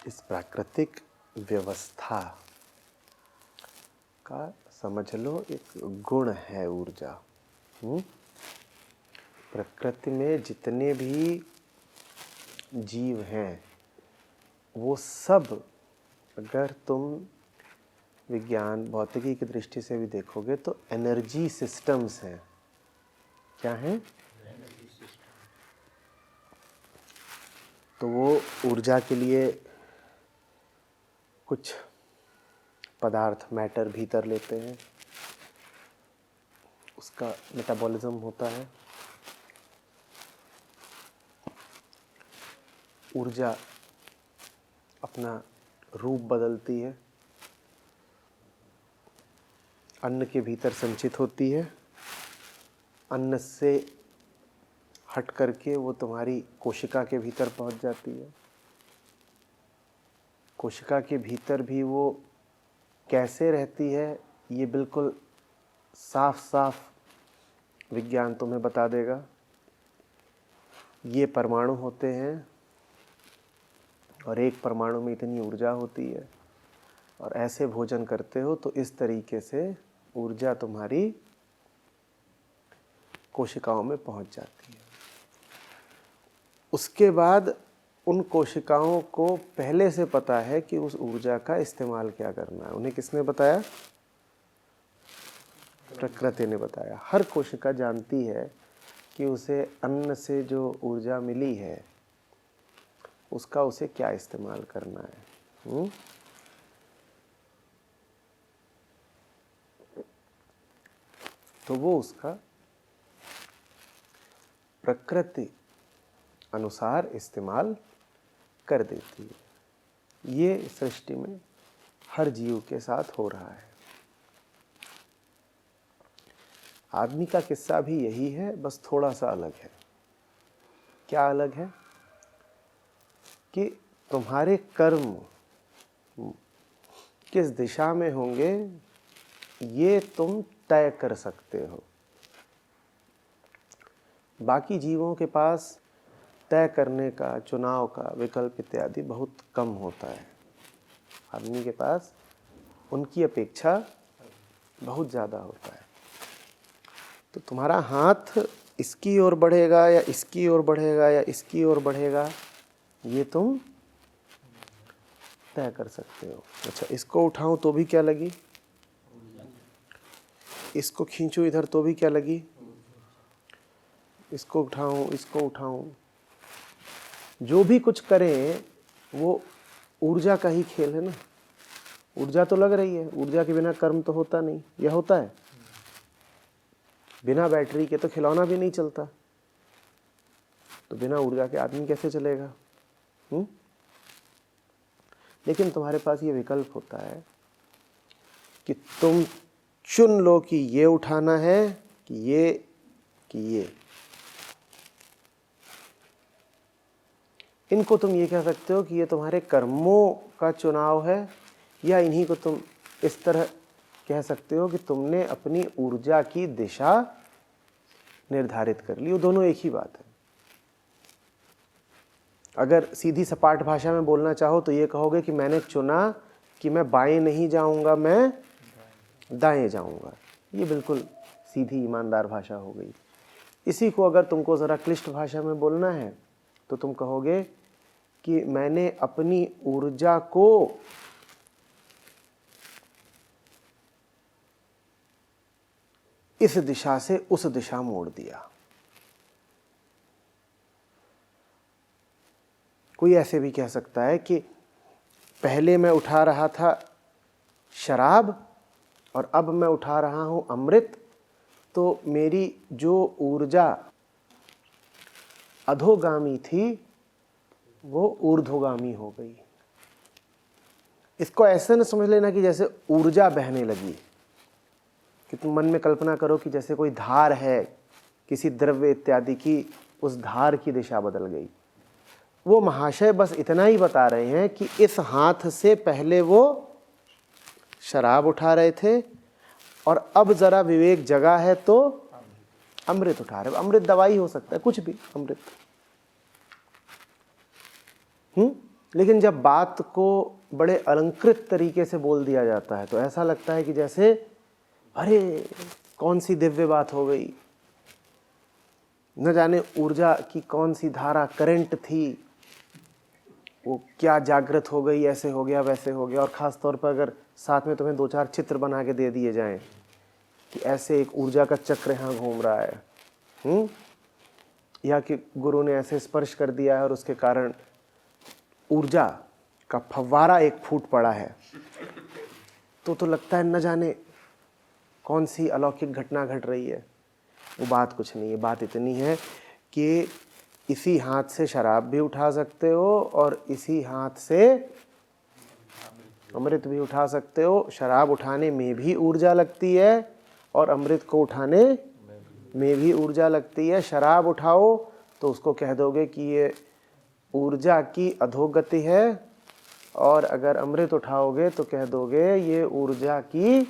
इस प्राकृतिक व्यवस्था का समझ लो एक गुण है ऊर्जा। प्रकृति में जितने भी जीव हैं वो सब, अगर तुम विज्ञान भौतिकी की दृष्टि से भी देखोगे तो एनर्जी सिस्टम्स हैं। क्या हैं? तो वो ऊर्जा के लिए कुछ पदार्थ मैटर भीतर लेते हैं, उसका मेटाबॉलिज्म होता है। ऊर्जा अपना रूप बदलती है, अन्न के भीतर संचित होती है, अन्न से हट करके वो तुम्हारी कोशिका के भीतर पहुंच जाती है। कोशिका के भीतर भी वो कैसे रहती है ये बिल्कुल साफ साफ विज्ञान तुम्हें बता देगा। ये परमाणु होते हैं और एक परमाणु में इतनी ऊर्जा होती है, और ऐसे भोजन करते हो तो इस तरीके से ऊर्जा तुम्हारी कोशिकाओं में पहुंच जाती है। उसके बाद उन कोशिकाओं को पहले से पता है कि उस ऊर्जा का इस्तेमाल क्या करना है। उन्हें किसने बताया? प्रकृति ने बताया। हर कोशिका जानती है कि उसे अन्न से जो ऊर्जा मिली है उसका उसे क्या इस्तेमाल करना है। तो वो उसका प्रकृति अनुसार इस्तेमाल कर देती है। ये सृष्टि में हर जीव के साथ हो रहा है। आदमी का किस्सा भी यही है, बस थोड़ा सा अलग है। क्या अलग है? कि तुम्हारे कर्म किस दिशा में होंगे ये तुम तय कर सकते हो। बाकी जीवों के पास तय करने का, चुनाव का विकल्प इत्यादि बहुत कम होता है। आदमी के पास उनकी अपेक्षा बहुत ज़्यादा होता है। तो तुम्हारा हाथ इसकी ओर बढ़ेगा या इसकी ओर बढ़ेगा या इसकी ओर बढ़ेगा ये तुम तय कर सकते हो। अच्छा, इसको उठाऊं तो भी क्या लगी, इसको खींचूं इधर तो भी क्या लगी, इसको उठाऊं, जो भी कुछ करें वो ऊर्जा का ही खेल है ना। ऊर्जा तो लग रही है, ऊर्जा के बिना कर्म तो होता नहीं। यह होता है? बिना बैटरी के तो खिलौना भी नहीं चलता, तो बिना ऊर्जा के आदमी कैसे चलेगा? लेकिन तुम्हारे पास ये विकल्प होता है कि तुम चुन लो कि ये उठाना है कि ये। इनको तुम ये कह सकते हो कि ये तुम्हारे कर्मों का चुनाव है, या इन्हीं को तुम इस तरह कह सकते हो कि तुमने अपनी ऊर्जा की दिशा निर्धारित कर ली। वो दोनों एक ही बात है। अगर सीधी सपाट भाषा में बोलना चाहो तो ये कहोगे कि मैंने चुना कि मैं बाएं नहीं जाऊंगा, मैं दाएं जाऊंगा। ये बिल्कुल सीधी ईमानदार भाषा हो गई। इसी को अगर तुमको ज़रा क्लिष्ट भाषा में बोलना है तो तुम कहोगे कि मैंने अपनी ऊर्जा को इस दिशा से उस दिशा मोड़ दिया। कोई ऐसे भी कह सकता है कि पहले मैं उठा रहा था शराब और अब मैं उठा रहा हूं अमृत, तो मेरी जो ऊर्जा अधोगामी थी वो ऊर्ध्वगामी हो गई। इसको ऐसे न समझ लेना कि जैसे ऊर्जा बहने लगी, कि तुम मन में कल्पना करो कि जैसे कोई धार है किसी द्रव्य इत्यादि की, उस धार की दिशा बदल गई। वो महाशय बस इतना ही बता रहे हैं कि इस हाथ से पहले वो शराब उठा रहे थे और अब जरा विवेक जगा है तो अमृत उठा रहे। अमृत दवाई हो सकता है, कुछ भी अमृत। लेकिन जब बात को बड़े अलंकृत तरीके से बोल दिया जाता है तो ऐसा लगता है कि जैसे अरे कौन सी दिव्य बात हो गई, न जाने ऊर्जा की कौन सी धारा करंट थी, वो क्या जागृत हो गई, ऐसे हो गया वैसे हो गया। और ख़ास तौर पर अगर साथ में तुम्हें 2-4 चित्र बना के दे दिए जाएं कि ऐसे एक ऊर्जा का चक्र यहाँ घूम रहा है, या कि गुरु ने ऐसे स्पर्श कर दिया है और उसके कारण ऊर्जा का फव्वारा एक फूट पड़ा है, तो लगता है न जाने कौन सी अलौकिक घटना घट रही है। वो बात कुछ नहीं है। बात इतनी है कि इसी हाथ से शराब भी उठा सकते हो और इसी हाथ से अमृत भी उठा सकते हो। शराब उठाने में भी ऊर्जा लगती है और अमृत को उठाने में भी ऊर्जा लगती है। शराब उठाओ तो उसको कह दोगे कि ये ऊर्जा की अधोगति है, और अगर अमृत उठाओगे तो कह दोगे ये ऊर्जा की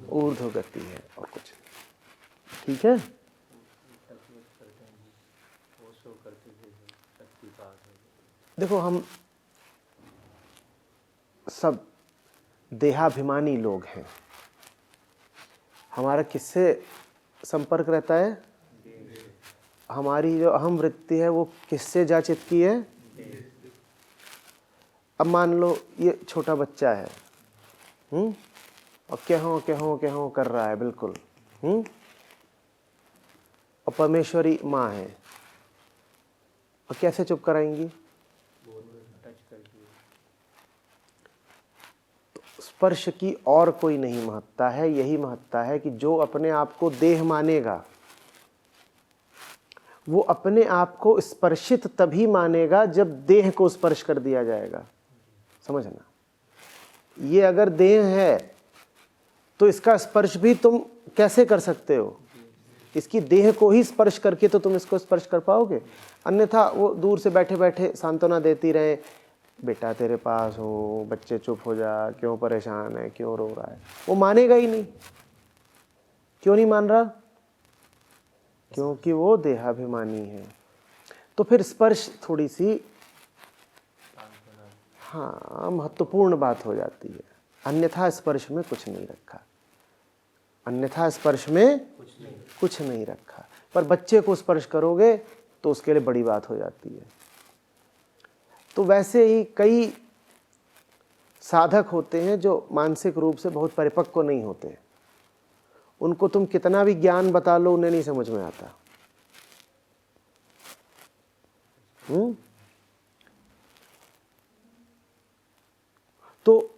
ऊर्ध्वगति है, और कुछ नहीं। ठीक है। देखो, हम सब देहाभिमानी लोग हैं। हमारा किससे संपर्क रहता है? हमारी जो अहम वृत्ति है वो किससे जा चिपकी है? अब मान लो ये छोटा बच्चा है, और कहों कहों कहों कर रहा है बिल्कुल, और परमेश्वरी माँ है, और कैसे चुप कराएंगी? तो स्पर्श की और कोई नहीं महत्ता है, यही महत्ता है कि जो अपने आप को देह मानेगा वो अपने आप को स्पर्शित तभी मानेगा जब देह को स्पर्श कर दिया जाएगा। समझना, ये अगर देह है तो इसका स्पर्श भी तुम कैसे कर सकते हो? इसकी देह को ही स्पर्श करके तो तुम इसको स्पर्श कर पाओगे, अन्यथा वो दूर से बैठे बैठे सांत्वना देती रहे, बेटा तेरे पास हो, बच्चे चुप हो जा, क्यों परेशान है, क्यों रो रहा है, वो मानेगा ही नहीं। क्यों नहीं मान रहा? क्योंकि वो देहाभिमानी है। तो फिर स्पर्श थोड़ी सी महत्वपूर्ण बात हो जाती है। अन्यथा स्पर्श में कुछ नहीं रखा, अन्यथा स्पर्श में कुछ नहीं रखा। पर बच्चे को स्पर्श करोगे तो उसके लिए बड़ी बात हो जाती है। तो वैसे ही कई साधक होते हैं जो मानसिक रूप से बहुत परिपक्व नहीं होते। उनको तुम कितना भी ज्ञान बता लो, उन्हें नहीं समझ में आता। तो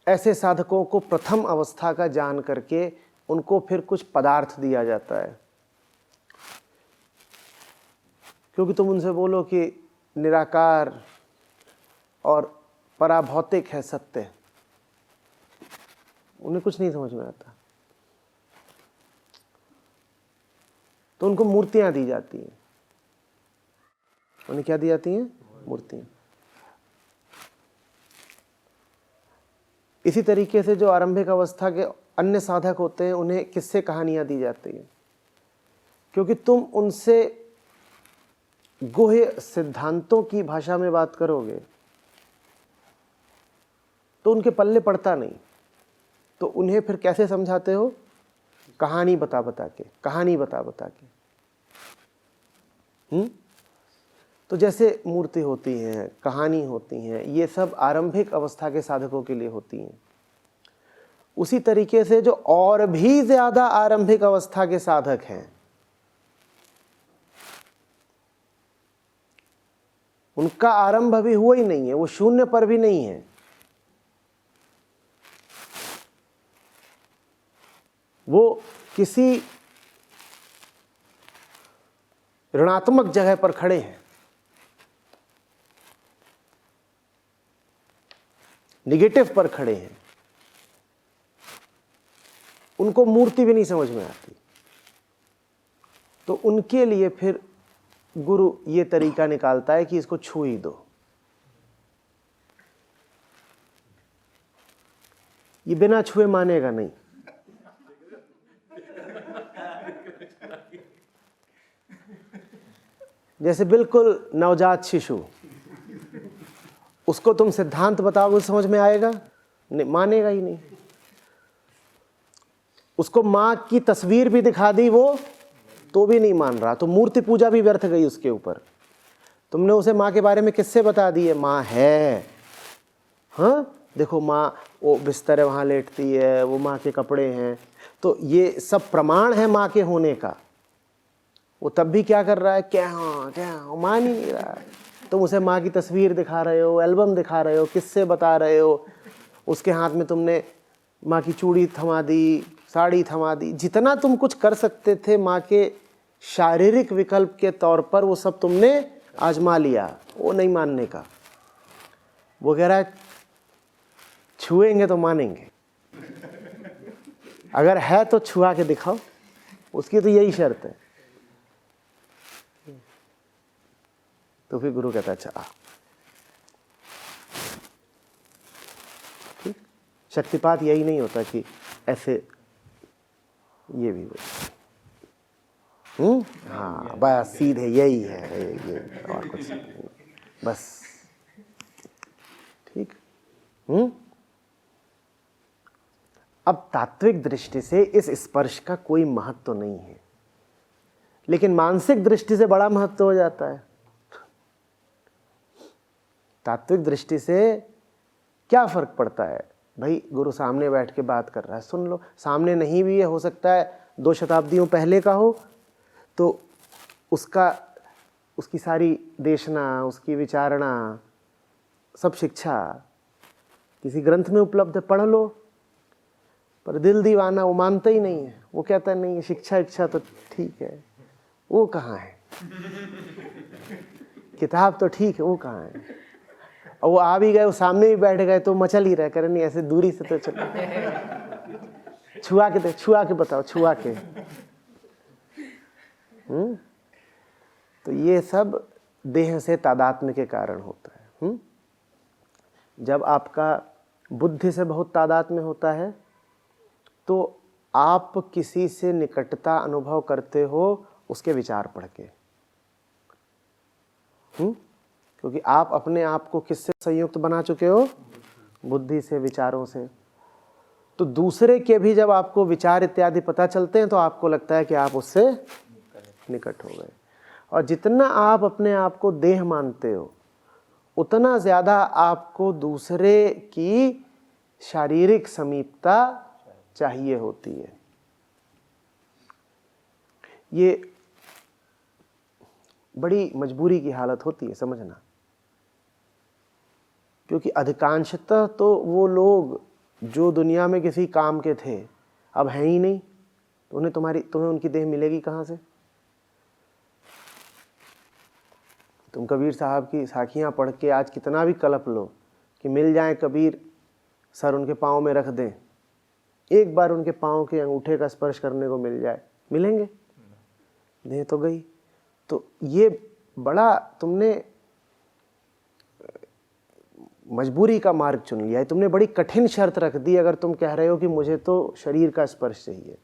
ऐसे साधकों को प्रथम अवस्था का जान करके उनको फिर कुछ पदार्थ दिया जाता है। क्योंकि तुम उनसे बोलो कि निराकार और पराभौतिक है सत्य, उन्हें कुछ नहीं समझ में आता। तो उनको मूर्तियां दी जाती हैं। उन्हें क्या दी जाती हैं? मूर्तियां। इसी तरीके से जो आरंभिक अवस्था के अन्य साधक होते हैं उन्हें किस्से कहानियां दी जाती हैं, क्योंकि तुम उनसे गुह्य सिद्धांतों की भाषा में बात करोगे तो उनके पल्ले पड़ता नहीं। तो उन्हें फिर कैसे समझाते हो? कहानी बता बता के, कहानी बता बता के। तो जैसे मूर्ति होती है, कहानी होती हैं, ये सब आरंभिक अवस्था के साधकों के लिए होती हैं। उसी तरीके से जो और भी ज्यादा आरंभिक अवस्था के साधक हैं, उनका आरंभ अभी हुआ ही नहीं है, वो शून्य पर भी नहीं है, वो किसी ऋणात्मक जगह पर खड़े हैं, निगेटिव पर खड़े हैं। उनको मूर्ति भी नहीं समझ में आती। तो उनके लिए फिर गुरु ये तरीका निकालता है कि इसको छू ही दो। ये बिना छुए मानेगा नहीं। जैसे बिल्कुल नवजात शिशु, उसको तुम सिद्धांत बताओगे समझ में आएगा? नहीं, मानेगा ही नहीं। उसको माँ की तस्वीर भी दिखा दी वो तो भी नहीं मान रहा, तो मूर्ति पूजा भी व्यर्थ गई उसके ऊपर। तुमने उसे माँ के बारे में किससे बता दिए? माँ है, हाँ देखो माँ, वो बिस्तर है वहाँ लेटती है, वो माँ के कपड़े हैं, तो ये सब प्रमाण है माँ के होने का। वो तब भी क्या कर रहा है? क्या मान ही नहीं रहा है। तुम उसे माँ की तस्वीर दिखा रहे हो, एल्बम दिखा रहे हो, किससे बता रहे हो, उसके हाथ में तुमने माँ की चूड़ी थमा दी, साड़ी थमा दी, जितना तुम कुछ कर सकते थे माँ के शारीरिक विकल्प के तौर पर वो सब तुमने आजमा लिया। वो नहीं मानने का, वो कह रहा है छुएंगे तो मानेंगे, अगर है तो छुआ के दिखाओ, उसकी तो यही शर्त है। तो फिर गुरु कहता है अच्छा ठीक। शक्तिपात यही नहीं होता कि ऐसे ये भी हो, हाँ बस सीधे यही है, ये और कुछ नहीं, बस ठीक। अब तात्विक दृष्टि से इस स्पर्श का कोई महत्व तो नहीं है, लेकिन मानसिक दृष्टि से बड़ा महत्व हो जाता है। तात्विक दृष्टि से क्या फर्क पड़ता है भाई? गुरु सामने बैठ के बात कर रहा है, सुन लो। सामने नहीं भी है, हो सकता है 2 शताब्दियों पहले का हो, तो उसकी सारी देशना, उसकी विचारणा, सब शिक्षा किसी ग्रंथ में उपलब्ध है, पढ़ लो। पर दिल दीवाना वो मानता ही नहीं है, वो कहता है नहीं शिक्षा इच्छा तो ठीक है, वो कहाँ है? किताब तो ठीक है, वो कहाँ है? और वो आ भी गए, वो सामने भी बैठ गए तो मचल ही रहा, करे नहीं ऐसे दूरी से तो चलो, छुआ के बताओ, छुआ के। तो ये सब देह से तादात्म्य के कारण होता है। जब आपका बुद्धि से बहुत तादात्म्य होता है तो आप किसी से निकटता अनुभव करते हो उसके विचार पढ़ के। क्योंकि आप अपने आप को किससे संयुक्त बना चुके हो? बुद्धि से, विचारों से। तो दूसरे के भी जब आपको विचार इत्यादि पता चलते हैं तो आपको लगता है कि आप उससे निकट हो गए। और जितना आप अपने आप को देह मानते हो उतना ज़्यादा आपको दूसरे की शारीरिक समीपता चाहिए होती है। ये बड़ी मजबूरी की हालत होती है, समझना। क्योंकि अधिकांशतः तो वो लोग जो दुनिया में किसी काम के थे अब हैं ही नहीं, तो तुम्हें उनकी देह मिलेगी कहाँ से? तुम कबीर साहब की साखियाँ पढ़ के आज कितना भी कलप लो कि मिल जाए कबीर, सर उनके पाँव में रख दें, एक बार उनके पाँव के अंगूठे का स्पर्श करने को मिल जाए, मिलेंगे? देह तो गई। तो ये बड़ा तुमने मजबूरी का मार्ग चुन लिया है, तुमने बड़ी कठिन शर्त रख दी अगर तुम कह रहे हो कि मुझे तो शरीर का स्पर्श चाहिए।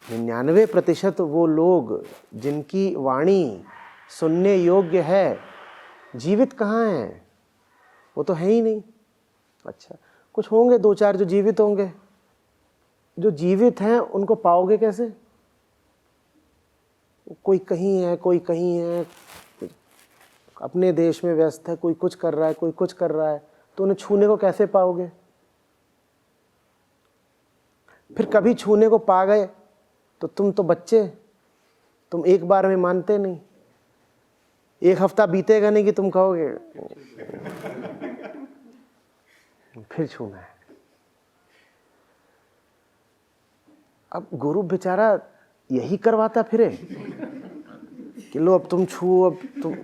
99% वो लोग जिनकी वाणी सुनने योग्य है जीवित कहाँ हैं? वो तो है ही नहीं। अच्छा, कुछ होंगे 2-4 जो जीवित होंगे। जो जीवित हैं उनको पाओगे कैसे? कोई कहीं है, कोई कहीं है, अपने देश में व्यस्त है, कोई कुछ कर रहा है, कोई कुछ कर रहा है, तो उन्हें छूने को कैसे पाओगे? फिर कभी छूने को पा गए तो तुम तो बच्चे, तुम एक बार में मानते नहीं, 1 हफ्ता बीतेगा नहीं कि तुम कहोगे फिर छूना है। अब गुरु बेचारा यही करवाता फिरे कि लो अब तुम छू, अब तुम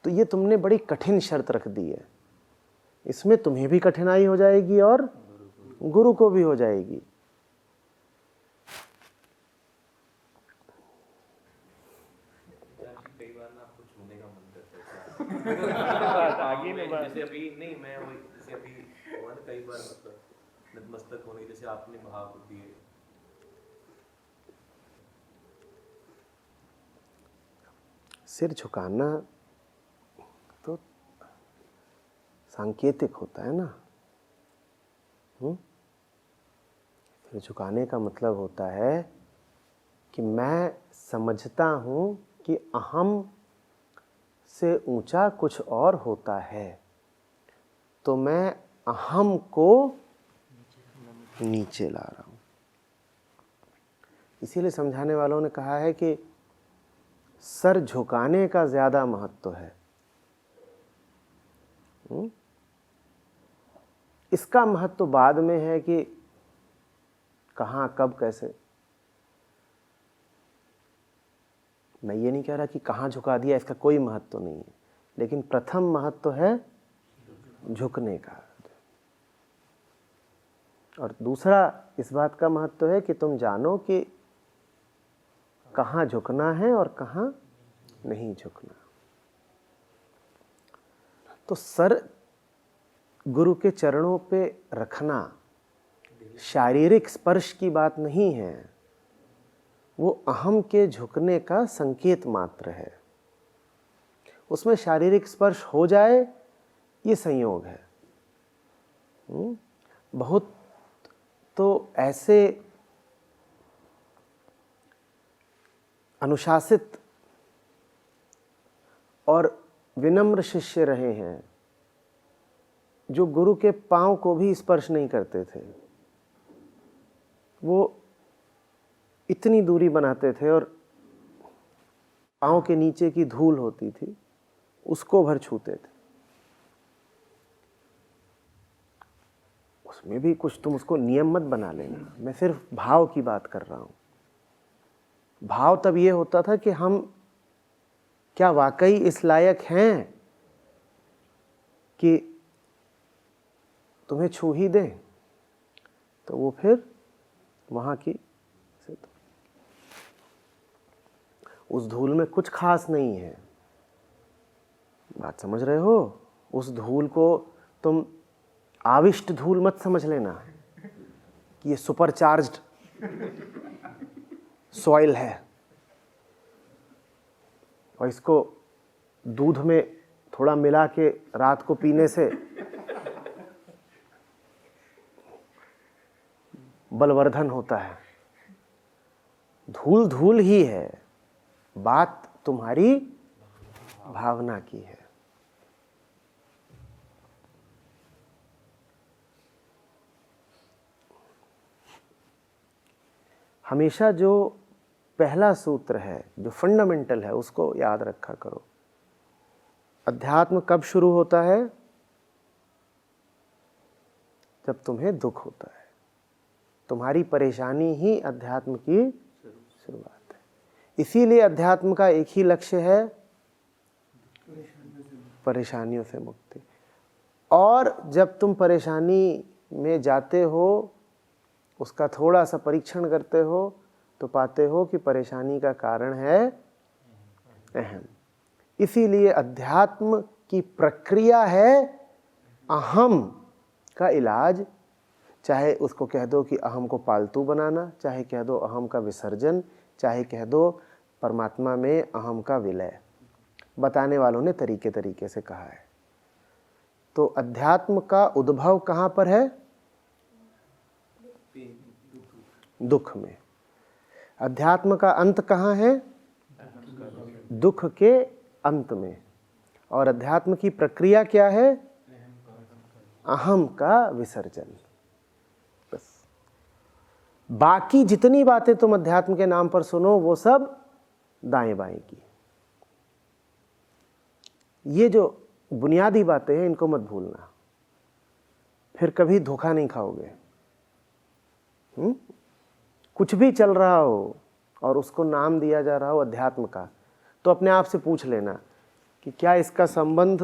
तो ये तुमने बड़ी कठिन शर्त रख दी है, इसमें तुम्हें भी कठिनाई हो जाएगी और गुरु को भी हो जाएगी। कई बार ना आपको छूने का मन करता है जैसे अभी नहीं मैं वही जैसे अभी कई बार मतलब नतमस्तक होने जैसे आपने भाव दिए सिर झुकाना तो सांकेतिक होता है ना। सिर झुकाने का मतलब होता है कि मैं समझता हूँ कि अहम से ऊंचा कुछ और होता है, तो मैं अहम को नीचे ला रहा हूँ। इसीलिए समझाने वालों ने कहा है कि सर झुकाने का ज़्यादा महत्व है। इसका महत्व बाद में है कि कहाँ, कब, कैसे। मैं ये नहीं कह रहा कि कहाँ झुका दिया, इसका कोई महत्व नहीं है, लेकिन प्रथम महत्व है झुकने का। और दूसरा इस बात का महत्व है कि तुम जानो कि कहाँ झुकना है और कहाँ नहीं झुकना। तो सर गुरु के चरणों पे रखना शारीरिक स्पर्श की बात नहीं है, वो अहम के झुकने का संकेत मात्र है। उसमें शारीरिक स्पर्श हो जाए ये संयोग है। बहुत तो ऐसे अनुशासित और विनम्र शिष्य रहे हैं जो गुरु के पांव को भी स्पर्श नहीं करते थे। वो इतनी दूरी बनाते थे और पांव के नीचे की धूल होती थी उसको भर छूते थे। उसमें भी कुछ तुम उसको नियम मत बना लेना, मैं सिर्फ भाव की बात कर रहा हूं। भाव तब ये होता था कि हम क्या वाकई इस लायक हैं कि तुम्हें छू ही दें, तो वो फिर वहां की उस धूल में कुछ खास नहीं है। बात समझ रहे हो? उस धूल को तुम आविष्ट धूल मत समझ लेना कि ये सुपरचार्ज्ड सॉइल है और इसको दूध में थोड़ा मिला के रात को पीने से बलवर्धन होता है। धूल धूल ही है, बात तुम्हारी भावना की है। हमेशा जो पहला सूत्र है, जो फंडामेंटल है, उसको याद रखा करो। अध्यात्म कब शुरू होता है? जब तुम्हें दुख होता है। तुम्हारी परेशानी ही अध्यात्म की शुरुआत है। इसीलिए अध्यात्म का एक ही लक्ष्य है, परेशानियों से मुक्ति। और जब तुम परेशानी में जाते हो, उसका थोड़ा सा परीक्षण करते हो, तो पाते हो कि परेशानी का कारण है अहम। इसीलिए अध्यात्म की प्रक्रिया है अहम का इलाज। चाहे उसको कह दो कि अहम को पालतू बनाना, चाहे कह दो अहम का विसर्जन, चाहे कह दो परमात्मा में अहम का विलय। बताने वालों ने तरीके तरीके से कहा है। तो अध्यात्म का उद्भव कहाँ पर है? दुख में। अध्यात्म का अंत कहाँ है? दुख के अंत में। और अध्यात्म की प्रक्रिया क्या है? अहम का विसर्जन। बस बाकी जितनी बातें तुम अध्यात्म के नाम पर सुनो वो सब दाएं बाएं की। ये जो बुनियादी बातें हैं इनको मत भूलना, फिर कभी धोखा नहीं खाओगे। कुछ भी चल रहा हो और उसको नाम दिया जा रहा हो अध्यात्म का, तो अपने आप से पूछ लेना कि क्या इसका संबंध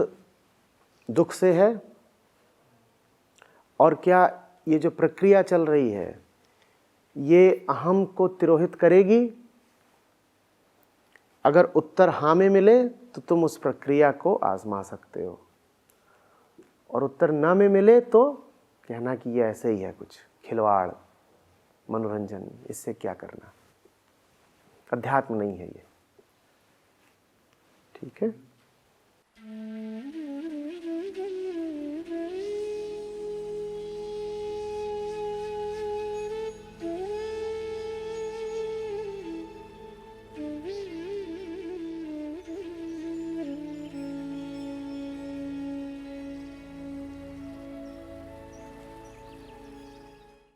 दुख से है, और क्या ये जो प्रक्रिया चल रही है ये अहम को तिरोहित करेगी। अगर उत्तर हाँ में मिले तो तुम उस प्रक्रिया को आजमा सकते हो, और उत्तर ना में मिले तो कहना कि ये ऐसे ही है, कुछ खिलवाड़, मनोरंजन, इससे क्या करना, अध्यात्म नहीं है ये। ठीक है।